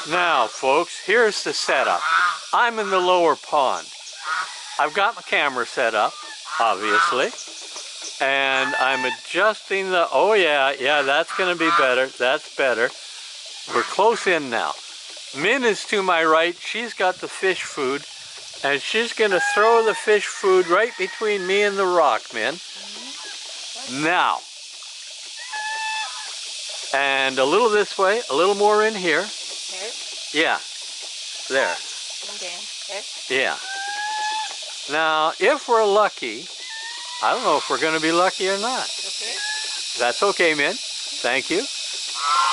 Now, folks, here's the setup. I'm in the lower pond. I've got my camera set up, obviously, and I'm adjusting the, oh yeah, that's gonna be better, that's better. We're close in now. Min is to my right, she's got the fish food, and she's gonna throw the fish food right between me and the rock, Min. Now. And a little this way, a little more in here. There? Yeah, there. Okay. There? Yeah. Now, if we're lucky, I don't know if we're going to be lucky or not. Okay. That's okay, Min. Thank you.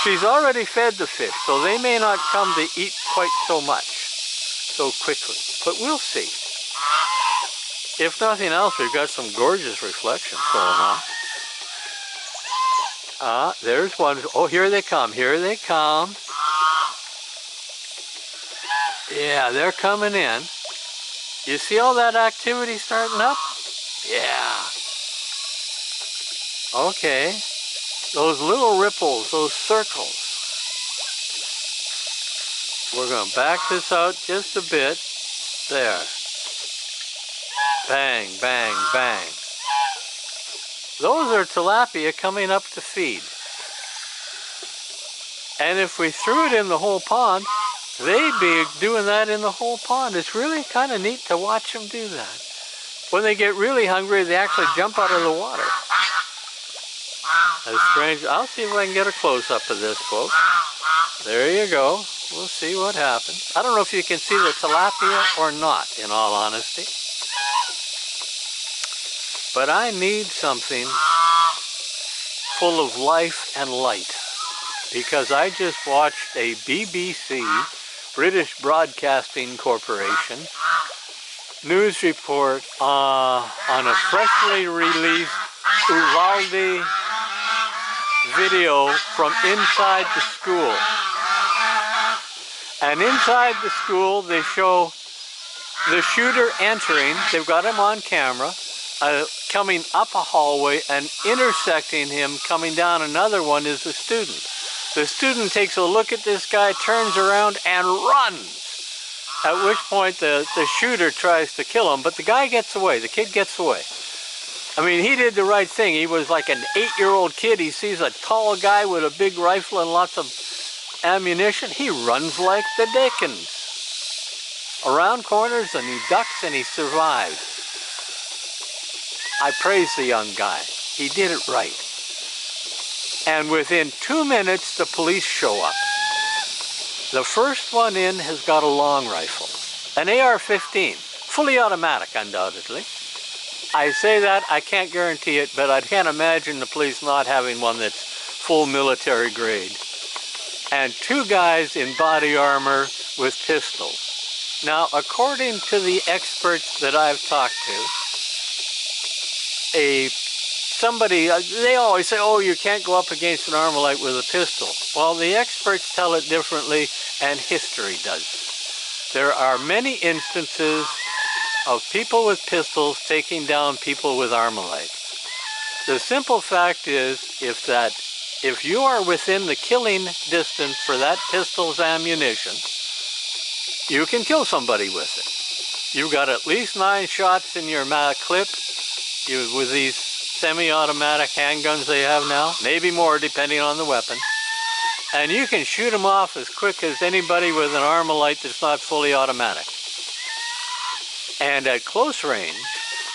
She's already fed the fish, so they may not come to eat quite so much, so quickly. But we'll see. If nothing else, we've got some gorgeous reflections going on. There's one. Oh, here they come. Here they come. Yeah, they're coming in. You see all that activity starting up? Yeah. Okay. Those little ripples, those circles. We're going to back this out just a bit. There. Bang, bang, bang. Those are tilapia coming up to feed. And if we threw it in the whole pond, they'd be doing that in the whole pond. It's really kind of neat to watch them do that. When they get really hungry, they actually jump out of the water. That's strange. I'll see if I can get a close-up of this, folks. There you go. We'll see what happens. I don't know if you can see the tilapia or not, in all honesty. But I need something full of life and light, because I just watched a BBC, British Broadcasting Corporation, news report on a freshly released Uvalde video from inside the school. And inside the school, they show the shooter entering. They've got him on camera. Coming up a hallway and intersecting him, coming down another one, is the student. The student takes a look at this guy, turns around and runs. At which point the shooter tries to kill him, but the guy gets away, the kid gets away. I mean, he did the right thing. He was like an 8-year-old kid. He sees a tall guy with a big rifle and lots of ammunition. He runs like the Dickens. Around corners, and he ducks and he survives. I praise the young guy. He did it right. And within 2 minutes, the police show up. The first one in has got a long rifle, an AR-15, fully automatic, undoubtedly. I say that, I can't guarantee it, but I can't imagine the police not having one that's full military grade. And 2 guys in body armor with pistols. Now, according to the experts that I've talked to, somebody, they always say, oh, you can't go up against an Armalite with a pistol. Well, the experts tell it differently, and history does. There are many instances of people with pistols taking down people with Armalite. The simple fact is, if you are within the killing distance for that pistol's ammunition, you can kill somebody with it. You've got at least 9 shots in your clip. With these semi-automatic handguns they have now, maybe more depending on the weapon, and you can shoot them off as quick as anybody with an Armalite that's not fully automatic. And at close range,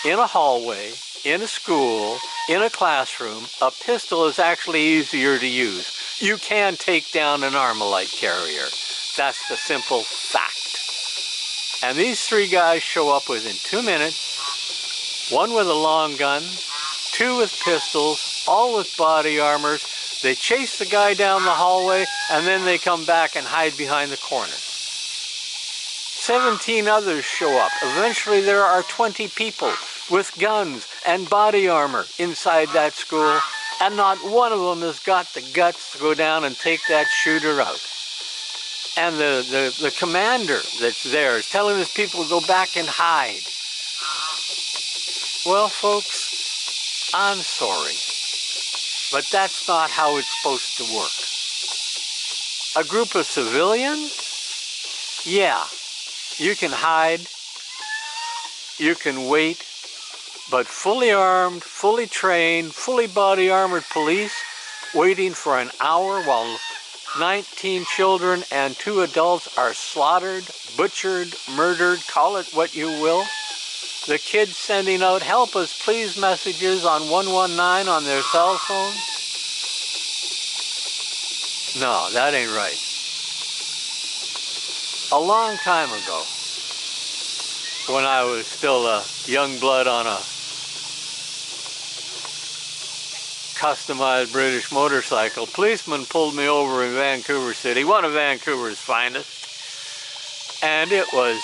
in a hallway, in a school, in a classroom, a pistol is actually easier to use. You can take down an Armalite carrier. That's the simple fact. And these 3 guys show up within 2 minutes. 1 with a long gun, 2 with pistols, all with body armors. They chase the guy down the hallway, and then they come back and hide behind the corner. 17 others show up. Eventually there are 20 people with guns and body armor inside that school, and not one of them has got the guts to go down and take that shooter out. And the commander that's there is telling his people to go back and hide. Well, folks, I'm sorry, but that's not how it's supposed to work. A group of civilians? Yeah, you can hide, you can wait, but fully armed, fully trained, fully body armored police waiting for an hour while 19 children and 2 adults are slaughtered, butchered, murdered, call it what you will. The kids sending out help us please messages on 119 on their cell phones. No, that ain't right. A long time ago, when I was still a young blood on a customized British motorcycle, policeman pulled me over in Vancouver City, one of Vancouver's finest, and it was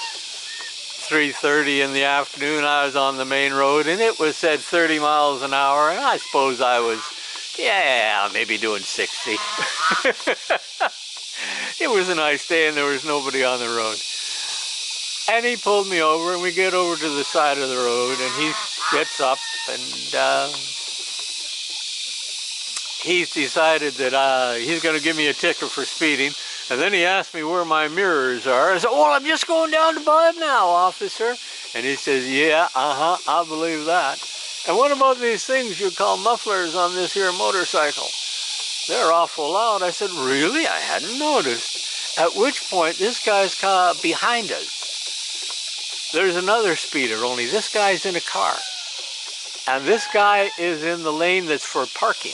3:30 in the afternoon. I was on the main road, and it was said 30 miles an hour, and I suppose I was, yeah, maybe doing 60. It was a nice day, and there was nobody on the road. And he pulled me over, and we get over to the side of the road, and he gets up, and he's decided that he's going to give me a ticket for speeding. And then he asked me where my mirrors are. I said, well, I'm just going down to buy them now, officer. And he says, yeah, I believe that. And what about these things you call mufflers on this here motorcycle? They're awful loud. I said, really? I hadn't noticed. At which point, this guy's behind us. There's another speeder, only this guy's in a car. And this guy is in the lane that's for parking.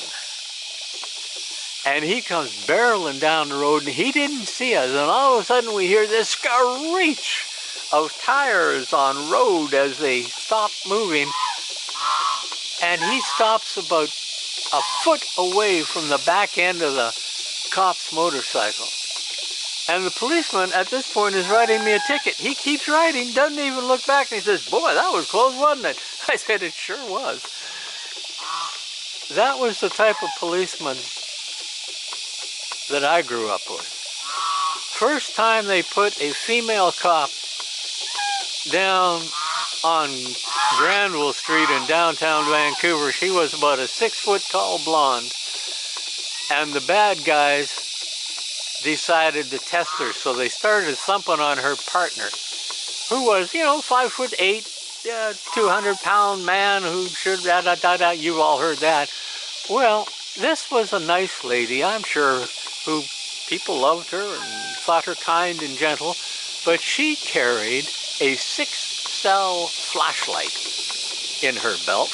And he comes barreling down the road, and he didn't see us. And all of a sudden, we hear this screech of tires on road as they stop moving. And he stops about a foot away from the back end of the cop's motorcycle. And the policeman at this point is writing me a ticket. He keeps writing, doesn't even look back, and he says, boy, that was close, wasn't it? I said, it sure was. That was the type of policeman that I grew up with. First time they put a female cop down on Granville Street in downtown Vancouver, she was about a 6-foot-tall blonde, and the bad guys decided to test her, so they started thumping on her partner, who was, 5'8", 200-pound man who should you've all heard that. Well, this was a nice lady, I'm sure, who people loved her and thought her kind and gentle, but she carried a 6-cell flashlight in her belt,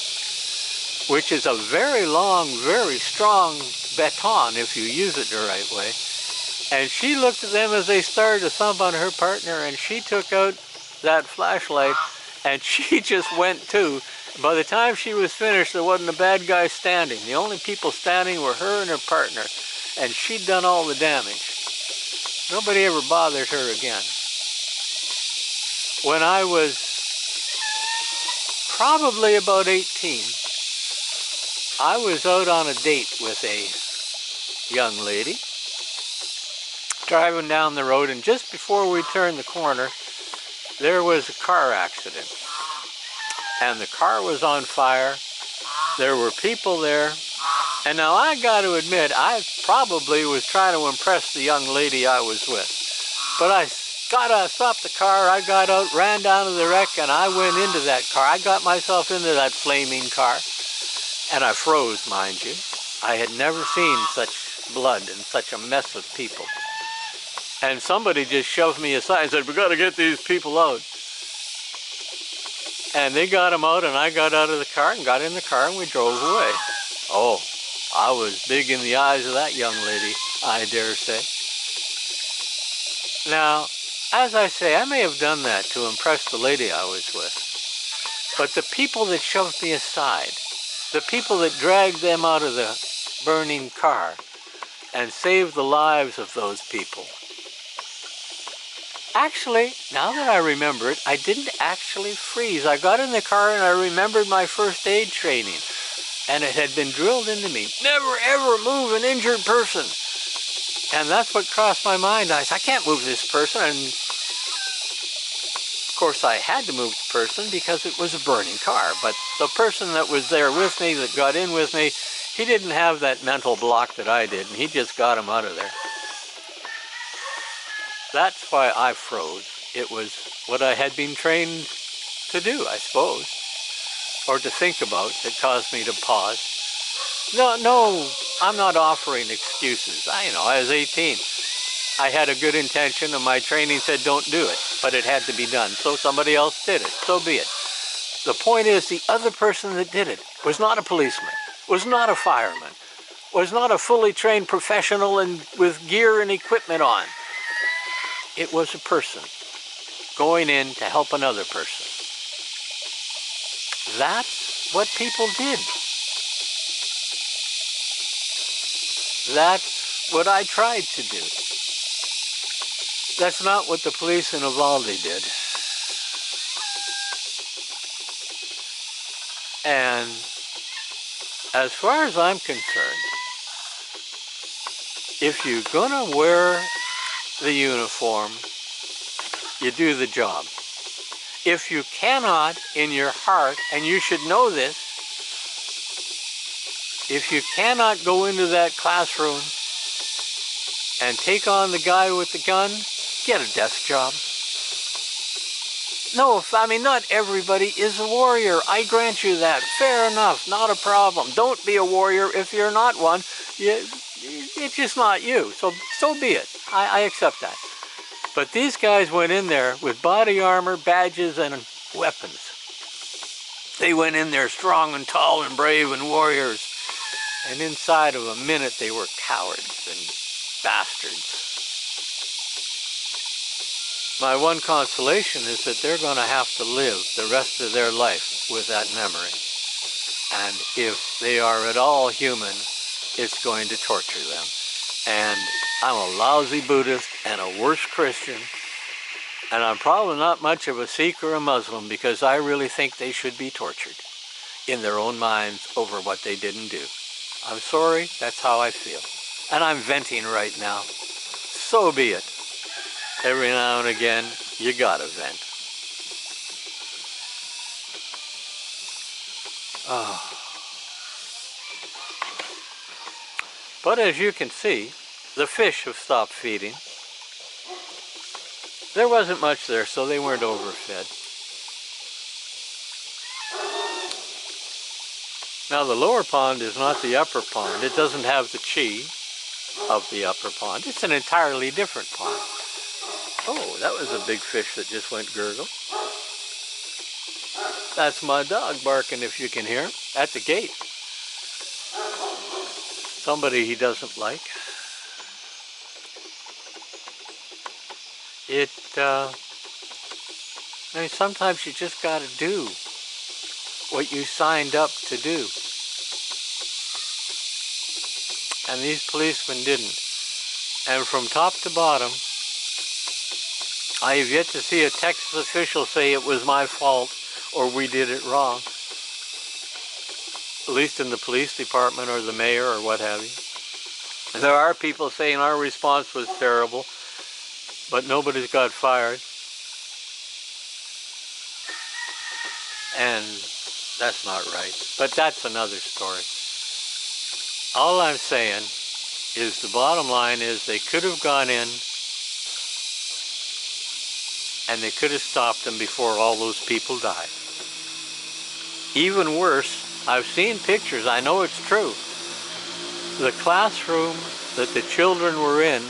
which is a very long, very strong baton if you use it the right way. And she looked at them as they started to thump on her partner, and she took out that flashlight, and she just went too. By the time she was finished, there wasn't a bad guy standing. The only people standing were her and her partner, and she'd done all the damage. Nobody ever bothered her again. When I was probably about 18, I was out on a date with a young lady, driving down the road, and just before we turned the corner, there was a car accident. And the car was on fire. There were people there. And now I got to admit, I probably was trying to impress the young lady I was with. But I stopped the car, I got out, ran down to the wreck, and I went into that car. I got myself into that flaming car, and I froze, mind you. I had never seen such blood and such a mess of people. And somebody just shoved me aside and said, we got to get these people out. And they got them out, and I got out of the car and got in the car, and we drove away. Oh, I was big in the eyes of that young lady, I dare say. Now, as I say, I may have done that to impress the lady I was with. But the people that shoved me aside, the people that dragged them out of the burning car and saved the lives of those people. Actually, now that I remember it, I didn't actually freeze. I got in the car and I remembered my first aid training. And it had been drilled into me, never ever move an injured person. And that's what crossed my mind. I said, I can't move this person. And of course I had to move the person because it was a burning car. But the person that was there with me, that got in with me, he didn't have that mental block that I did, and he just got him out of there. That's why I froze. It was what I had been trained to do, I suppose, or to think about that caused me to pause. No, I'm not offering excuses. I was 18. I had a good intention and my training said don't do it, but it had to be done. So somebody else did it. So be it. The point is the other person that did it was not a policeman, was not a fireman, was not a fully trained professional and with gear and equipment on. It was a person going in to help another person. That's what people did. That's what I tried to do. That's not what the police in Uvalde did. And as far as I'm concerned, if you're gonna wear the uniform, you do the job. If you cannot in your heart, and you should know this, if you cannot go into that classroom and take on the guy with the gun, get a desk job. No, I mean, not everybody is a warrior. I grant you that. Fair enough, not a problem. Don't be a warrior if you're not one. It's just not you, so be it. I accept that. But these guys went in there with body armor, badges, and weapons. They went in there strong and tall and brave and warriors. And inside of a minute, they were cowards and bastards. My one consolation is that they're going to have to live the rest of their life with that memory. And if they are at all human, it's going to torture them. And I'm a lousy Buddhist and a worse Christian. And I'm probably not much of a Sikh or a Muslim because I really think they should be tortured in their own minds over what they didn't do. I'm sorry, that's how I feel. And I'm venting right now. So be it. Every now and again, you gotta vent. Oh. But as you can see, the fish have stopped feeding. There wasn't much there, so they weren't overfed. Now the lower pond is not the upper pond. It doesn't have the chi of the upper pond. It's an entirely different pond. Oh, that was a big fish that just went gurgle. That's my dog barking, if you can hear him, at the gate. Somebody he doesn't like. I mean, sometimes you just gotta do what you signed up to do. And these policemen didn't. And from top to bottom, I have yet to see a Texas official say it was my fault or we did it wrong. At least in the police department or the mayor or what have you. There are people saying our response was terrible, but nobody's got fired. And that's not right. But that's another story. All I'm saying is the bottom line is they could have gone in and they could have stopped them before all those people died. Even worse, I've seen pictures, I know it's true. The classroom that the children were in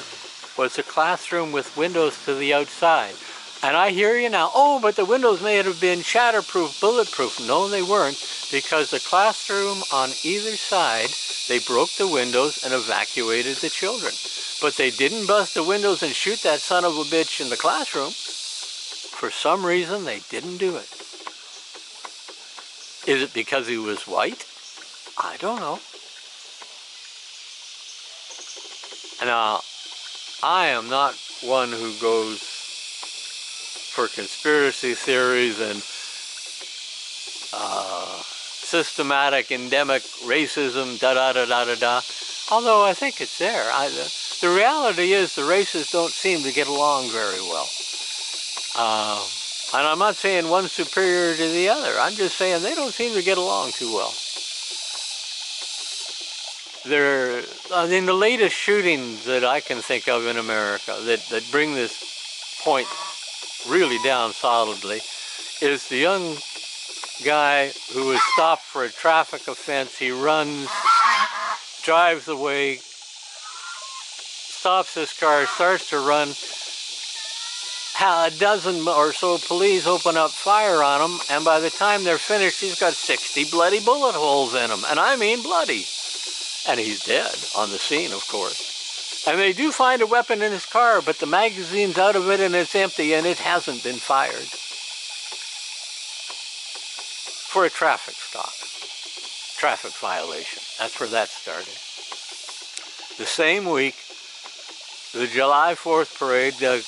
was a classroom with windows to the outside. And I hear you now, oh, but the windows may have been shatterproof, bulletproof. No, they weren't, because the classroom on either side, they broke the windows and evacuated the children. But they didn't bust the windows and shoot that son of a bitch in the classroom. For some reason, they didn't do it. Is it because he was white? I don't know. Now, I am not one who goes for conspiracy theories and systematic endemic racism, da-da-da-da-da-da, although I think it's there. The reality is the races don't seem to get along very well. And I'm not saying one's superior to the other. I'm just saying they don't seem to get along too well. There, I mean, the latest shootings that I can think of in America that bring this point really down solidly is the young guy who was stopped for a traffic offense. He runs, drives away, stops his car, starts to run. A dozen or so police open up fire on him, and by the time they're finished, he's got 60 bloody bullet holes in him, and I mean bloody. And he's dead on the scene, of course. And they do find a weapon in his car, but the magazine's out of it and it's empty, and it hasn't been fired. For a traffic stop, traffic violation. That's where that started. The same week, the July 4th parade, the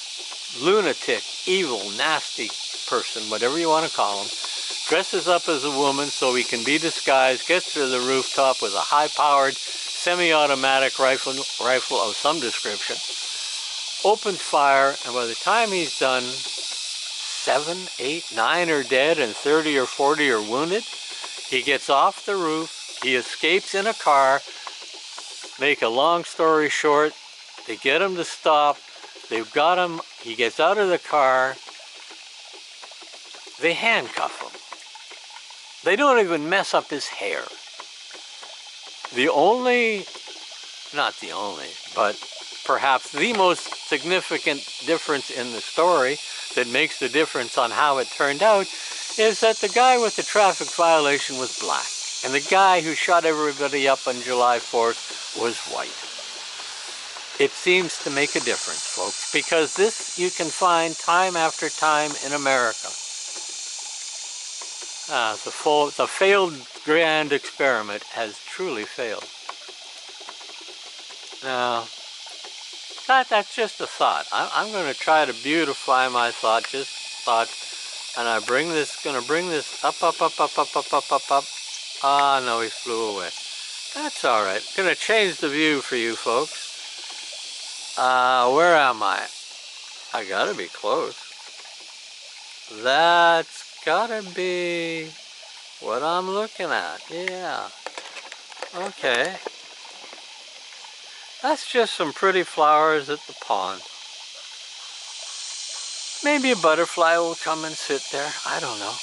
lunatic, evil, nasty person, whatever you want to call him, dresses up as a woman so he can be disguised, gets to the rooftop with a high-powered semi-automatic rifle of some description, opens fire, and by the time he's done, 7, 8, 9 are dead and 30 or 40 are wounded. He gets off the roof, he escapes in a car. Make a long story short, they get him to stop, they've got him, he gets out of the car, they handcuff him. They don't even mess up his hair. The only, not the only, but perhaps the most significant difference in the story that makes the difference on how it turned out is that the guy with the traffic violation was black, and the guy who shot everybody up on July 4th was white. It seems to make a difference, folks, because this you can find time after time in America. The failed grand experiment has truly failed. Now, that's just a thought. I'm going to try to beautify my thought, just thought, and I'm going to bring this up. Ah, no, he flew away. That's all right. I'm going to change the view for you folks. Where am I? I gotta be close. That's gotta be what I'm looking at. Yeah. Okay. That's just some pretty flowers at the pond. Maybe a butterfly will come and sit there. I don't know.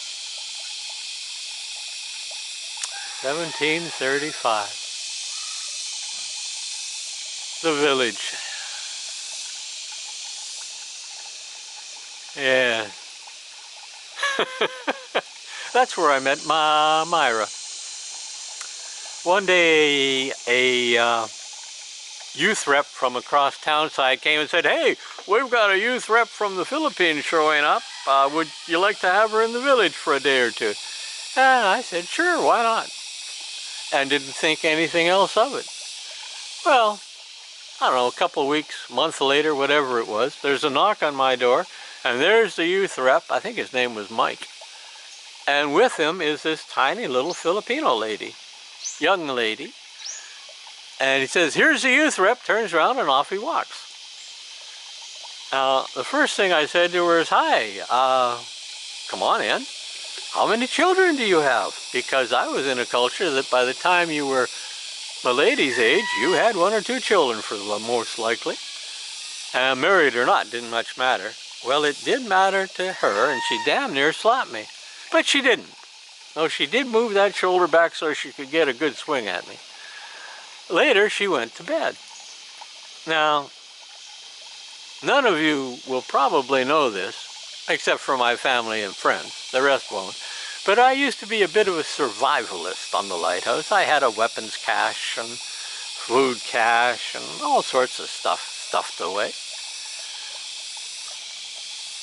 1735. The village. Yeah. That's where I met Myra. One day, a youth rep from across town side came and said, "Hey, we've got a youth rep from the Philippines showing up. Would you like to have her in the village for a day or two?" And I said, "Sure, why not?" And didn't think anything else of it. Well, I don't know, a couple of weeks, month later, whatever it was, there's a knock on my door, and there's the youth rep. I think his name was Mike. And with him is this tiny little Filipino lady, young lady. And he says, "Here's the youth rep," turns around and off he walks. Now, the first thing I said to her is, "Hi, come on in. How many children do you have?" Because I was in a culture that by the time you were the lady's age, you had 1 or 2 children for the most likely. And married or not, didn't much matter. Well, it did matter to her, and she damn near slapped me. But she didn't. No, she did move that shoulder back so she could get a good swing at me. Later, she went to bed. Now, none of you will probably know this, except for my family and friends. The rest won't. But I used to be a bit of a survivalist on the lighthouse. I had a weapons cache and food cache and all sorts of stuff stuffed away.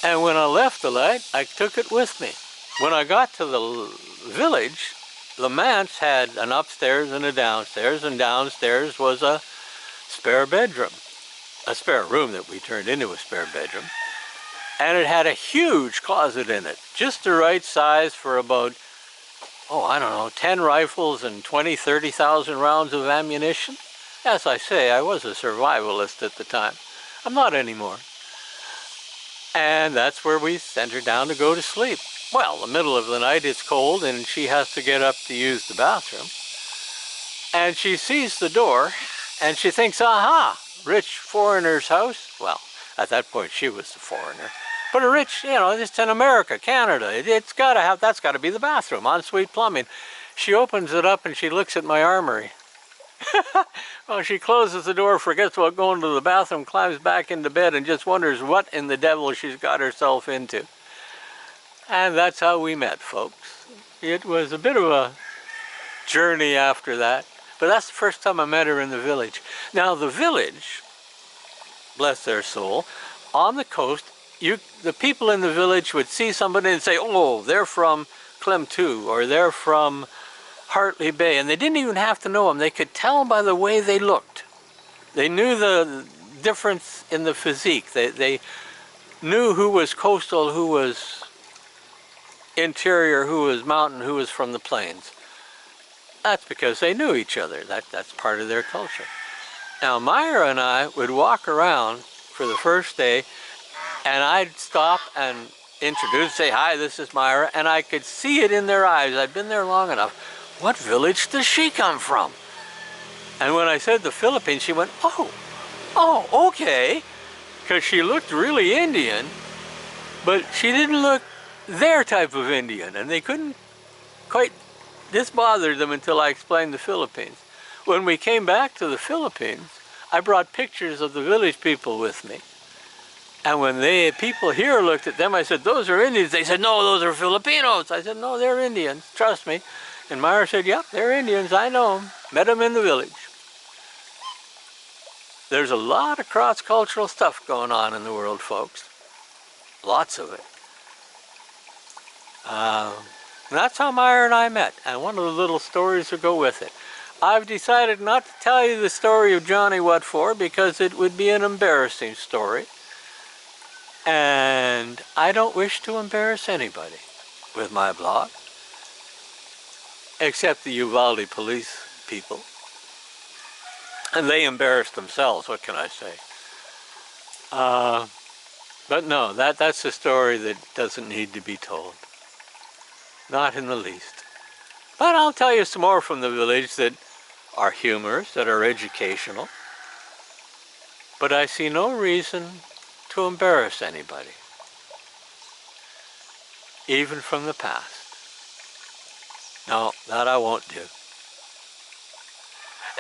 And when I left the light, I took it with me. When I got to the village, the manse had an upstairs and a downstairs, and downstairs was a spare bedroom. A spare room that we turned into a spare bedroom. And it had a huge closet in it, just the right size for about, I don't know, 10 rifles and 20, 30,000 rounds of ammunition. As I say, I was a survivalist at the time. I'm not anymore. And that's where we sent her down to go to sleep. Well, the middle of the night, it's cold, and she has to get up to use the bathroom. And she sees the door, and she thinks, aha, rich foreigner's house. Well, at that point, she was the foreigner. But a rich, you know, it's in America, Canada. It's got to have, that's got to be the bathroom, ensuite plumbing. She opens it up and she looks at my armory. Well, she closes the door, forgets about going to the bathroom, climbs back into bed, and just wonders what in the devil she's got herself into. And that's how we met, folks. It was a bit of a journey after that. But that's the first time I met her in the village. Now, the village, bless their soul, on the coast, the people in the village would see somebody and say, oh, they're from Klemtu, or they're from Hartley Bay. And they didn't even have to know them. They could tell by the way they looked. They knew the difference in the physique. They knew who was coastal, who was interior, who was mountain, who was from the plains. That's because they knew each other. That's part of their culture. Now, Myra and I would walk around for the first day, and I'd stop and introduce, say, hi, this is Myra, and I could see it in their eyes. I'd been there long enough. What village does she come from? And when I said the Philippines, she went, oh, okay. Because she looked really Indian, but she didn't look their type of Indian, and they couldn't quite. This bothered them until I explained the Philippines. When we came back to the Philippines, I brought pictures of the village people with me. And when people here looked at them, I said, those are Indians. They said, no, those are Filipinos. I said, no, they're Indians, trust me. And Myra said, yep, they're Indians, I know them. Met them in the village. There's a lot of cross-cultural stuff going on in the world, folks. Lots of it. That's how Myra and I met, and one of the little stories to go with it. I've decided not to tell you the story of Johnny What For because it would be an embarrassing story. And I don't wish to embarrass anybody with my blog, except the Uvalde police people. And they embarrassed themselves, what can I say? But no, that's a story that doesn't need to be told. Not in the least. But I'll tell you some more from the village that are humorous, that are educational. But I see no reason to embarrass anybody, even from the past. No, that I won't do.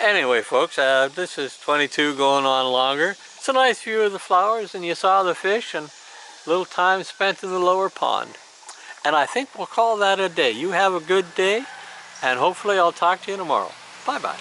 Anyway, folks, this is 22 going on longer. It's a nice view of the flowers, and you saw the fish, and a little time spent in the lower pond. And I think we'll call that a day. You have a good day, and hopefully I'll talk to you tomorrow. Bye-bye.